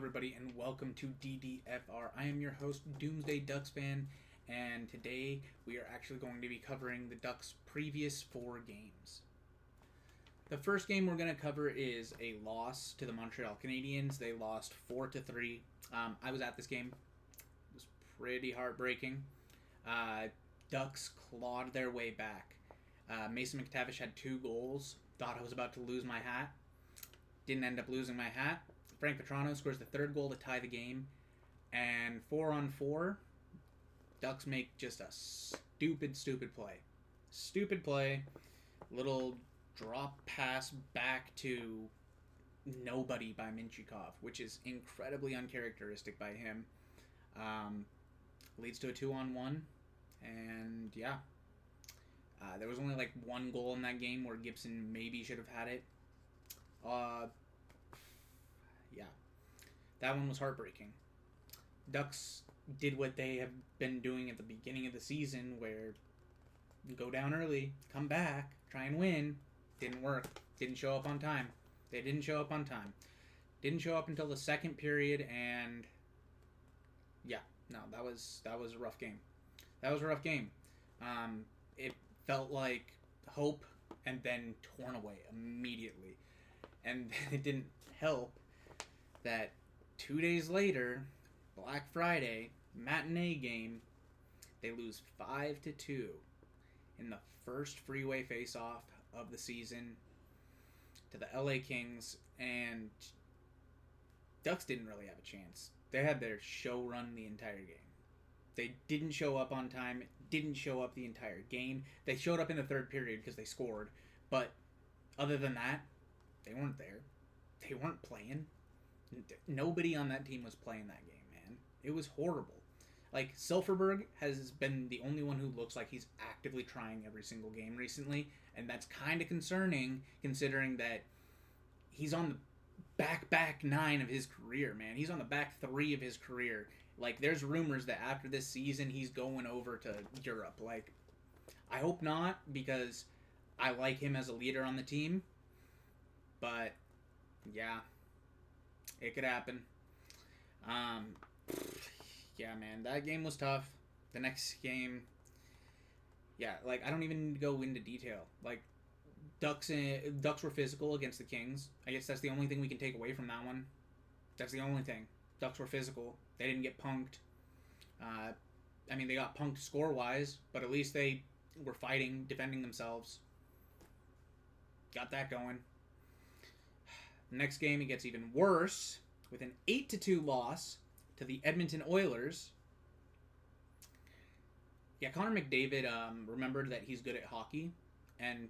everybody, and welcome to Ddfr. I am your host, Doomsday Ducks fan, and today we are actually going to be covering the Ducks' previous 4 games. The first game we're going to cover is a loss to the Montreal Canadiens. They lost 4-3. I was at this game. It was pretty heartbreaking. Ducks clawed their way back. Mason McTavish had 2 goals. Thought I was about to lose my hat. Didn't end up losing my hat. Frank Petrano scores the 3rd goal to tie the game. And 4-on-4, Ducks make just a stupid play. Stupid play. Little drop pass back to nobody by Minchikov, which is incredibly uncharacteristic by him. Leads to a 2-on-1. And yeah. There was only like 1 goal in that game where Gibson maybe should have had it. Yeah, that one was heartbreaking. Ducks did what they have been doing at the beginning of the season, where you go down early, come back, try and win. Didn't work. Didn't show up on time. They didn't show up on time. Didn't show up until the 2nd period, and yeah, no, that was a rough game. That was a rough game. It felt like hope and then torn away immediately. And it didn't help that 2 days later, Black Friday, matinee game, they lose 5-2 in the first freeway face-off of the season to the LA Kings, and Ducks didn't really have a chance. They had their show run the entire game. They didn't show up on time, didn't show up the entire game. They showed up in the 3rd period because they scored, but other than that, they weren't there. They weren't playing. Nobody on that team was playing that game, man. It was horrible. Like, Silfverberg has been the only one who looks like he's actively trying every single game recently, and that's kind of concerning, considering that he's on the back 9 of his career, man. He's on the back 3 of his career. Like, there's rumors that after this season, he's going over to Europe. Like, I hope not, because I like him as a leader on the team. But, yeah, it could happen. Yeah, man, that game was tough. The next game, yeah, like, I don't even need to go into detail. Like, Ducks were physical against the Kings. I guess that's the only thing we can take away from that one. That's the only thing. Ducks were physical. They didn't get punked. I mean, they got punked score-wise, but at least they were fighting, defending themselves. Got that going. Next game, it gets even worse with an 8-2 loss to the Edmonton Oilers. Yeah, Connor McDavid remembered that he's good at hockey, and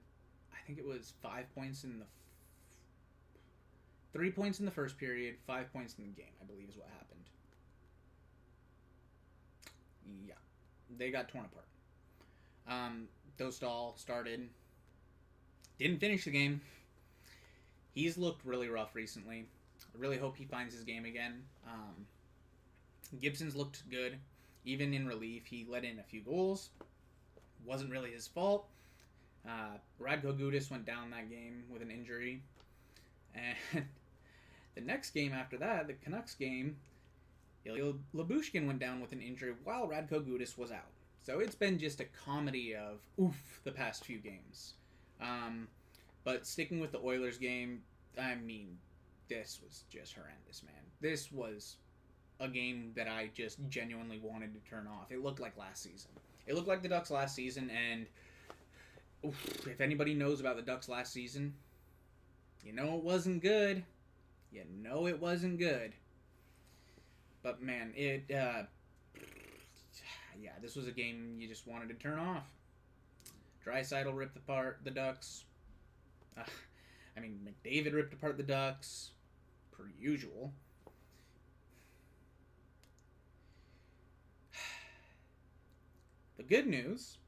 I think it was 5 points in the 3 points in the first period, 5 points in the game, I believe is what happened. Yeah, they got torn apart. Dostal started, didn't finish the game. He's looked really rough recently. I really hope he finds his game again. Gibson's looked good. Even in relief, he let in a few goals. Wasn't really his fault. Radko Gudas went down that game with an injury. And the next game after that, the Canucks game, Ilya Lyubushkin went down with an injury while Radko Gudas was out. So it's been just a comedy of oof the past few games. But sticking with the Oilers game, I mean, this was just horrendous, man. This was a game that I just genuinely wanted to turn off. It looked like last season. It looked like the Ducks last season, and if anybody knows about the Ducks last season, you know it wasn't good. You know it wasn't good. But, man, yeah, this was a game you just wanted to turn off. Draisaitl ripped apart the Ducks. I mean, McDavid ripped apart the Ducks, per usual. The good news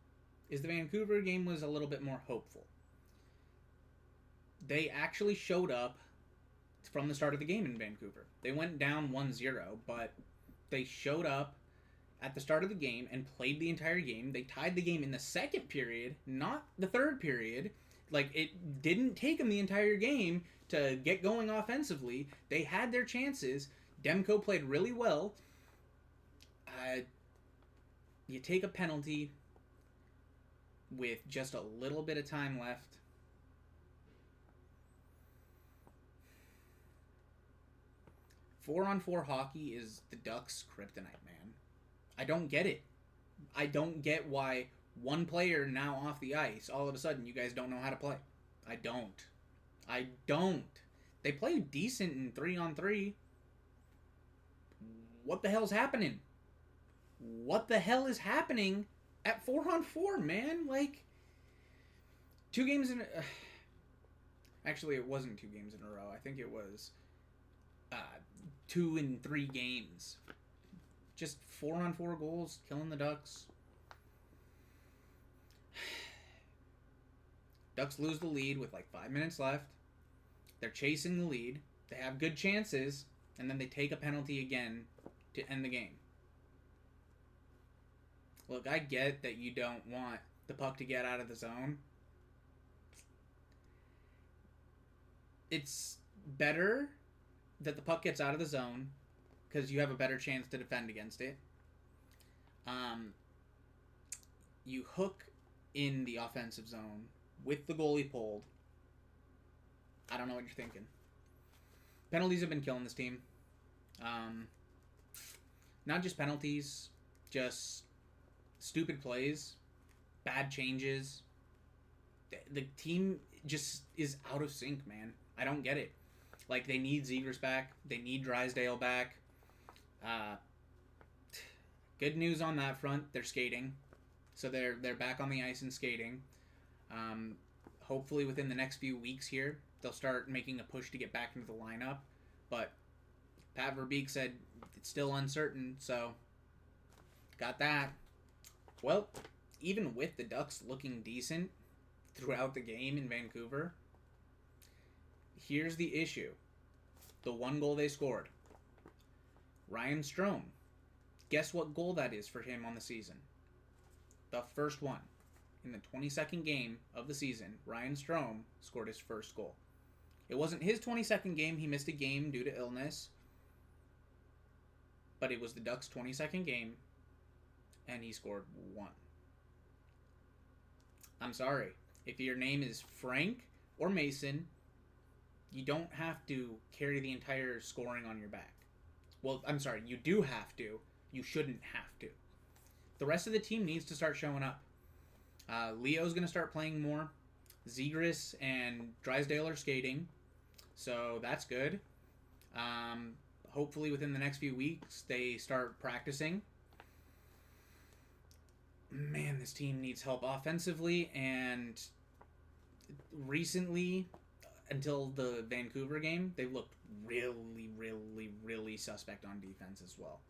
is the Vancouver game was a little bit more hopeful. They actually showed up from the start of the game in Vancouver. They went down 1-0, but they showed up at the start of the game and played the entire game. They tied the game in the 2nd period, not the 3rd period. Like, it didn't take them the entire game to get going offensively. They had their chances, Demko played really well. You take a penalty with just a little bit of time left. Four-on-four hockey is the Ducks' kryptonite, man. I don't get it. I don't get why one player now off the ice, all of a sudden you guys don't know how to play. I don't. They play decent in 3-on-3. What the hell's happening? What the hell is happening at 4-on-4, man? Like, 2 games in... Actually, it wasn't 2 games in a row. I think it was 2 in 3 games. Just 4-on-4 goals, killing the Ducks. Ducks lose the lead with like 5 minutes left. They're chasing the lead. They have good chances, and then they take a penalty again to end the game. Look, I get that you don't want the puck to get out of the zone. It's better that the puck gets out of the zone because you have a better chance to defend against it. You hook in the offensive zone with the goalie pulled. I don't know what you're thinking. Penalties have been killing this team. Not just penalties, just stupid plays, bad changes. The team just is out of sync, man. I don't get it. Like, they need Zegras back. They need Drysdale back. Good news on that front. They're skating. So they're back on the ice and skating. Hopefully within the next few weeks here, they'll start making a push to get back into the lineup. But Pat Verbeek said it's still uncertain, so got that. Well, even with the Ducks looking decent throughout the game in Vancouver, here's the issue. The one goal they scored. Ryan Strome. Guess what goal that is for him on the season? The first one. In the 22nd game of the season, Ryan Strome scored his first goal. It wasn't his 22nd game. He missed a game due to illness. But it was the Ducks' 22nd game, and he scored 1. I'm sorry. If your name is Frank or Mason, you don't have to carry the entire scoring on your back. Well, I'm sorry. You do have to. You shouldn't have to. The rest of the team needs to start showing up. Leo's going to start playing more. Zegras and Drysdale are skating. So that's good. Hopefully within the next few weeks they start practicing. Man, this team needs help offensively, and recently, until the Vancouver game, they looked really, really, really suspect on defense as well.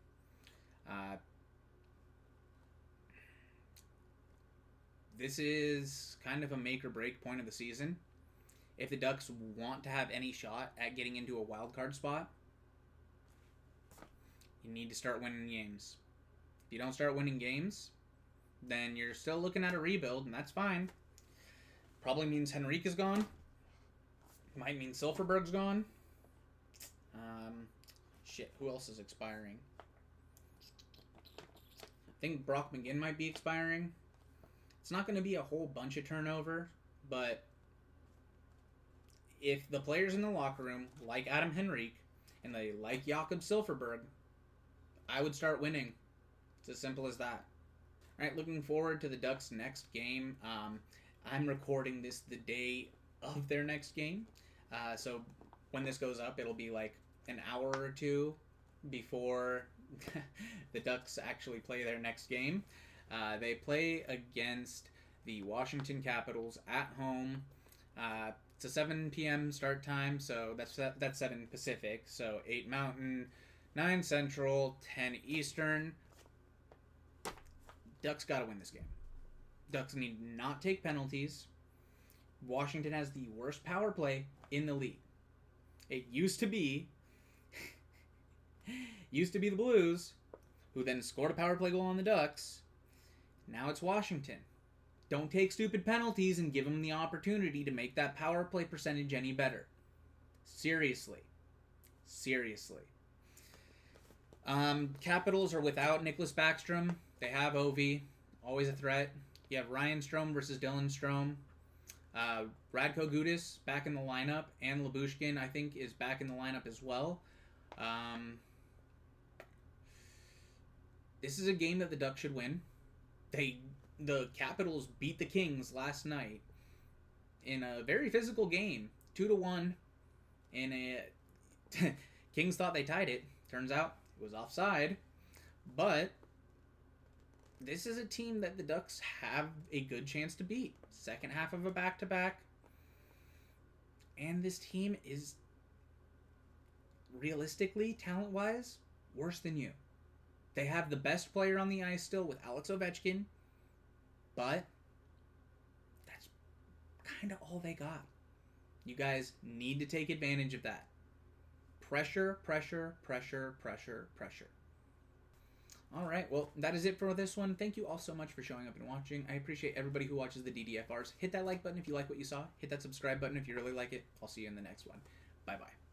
This is kind of a make or break point of the season. If the Ducks want to have any shot at getting into a wild card spot, you need to start winning games. If you don't start winning games, then you're still looking at a rebuild, and that's fine. Probably means Henrique is gone. Might mean Silfverberg's gone. Who else is expiring? I think Brock McGinn might be expiring. It's not going to be a whole bunch of turnover, but if the players in the locker room like Adam Henrique and they like Jakob Silfverberg, I would start winning. It's as simple as that. All right, looking forward to the Ducks' next game. I'm recording this the day of their next game. So when this goes up, it'll be like an hour or two before the Ducks actually play their next game. They play against the Washington Capitals at home. It's a 7 p.m. start time, so that's 7 Pacific. So 8 Mountain, 9 Central, 10 Eastern. Ducks got to win this game. Ducks need not take penalties. Washington has the worst power play in the league. It used to be the Blues, who then scored a power play goal on the Ducks. Now it's Washington. Don't take stupid penalties and give them the opportunity to make that power play percentage any better. Seriously. Capitals are without Nicholas Backstrom. They have Ovi, always a threat. You have Ryan Strome versus Dylan Strome. Radko Gudas back in the lineup, and Lyubushkin, I think, is back in the lineup as well. This is a game that the Ducks should win. The Capitals beat the Kings last night in a very physical game, 2-1. And Kings thought they tied it. Turns out it was offside. But this is a team that the Ducks have a good chance to beat. Second half of a back-to-back. And this team is, realistically, talent-wise, worse than you. They have the best player on the ice still with Alex Ovechkin. But that's kind of all they got. You guys need to take advantage of that. Pressure, pressure, pressure, pressure, pressure. All right, well, that is it for this one. Thank you all so much for showing up and watching. I appreciate everybody who watches the DDFRs. Hit that like button if you like what you saw. Hit that subscribe button if you really like it. I'll see you in the next one. Bye-bye.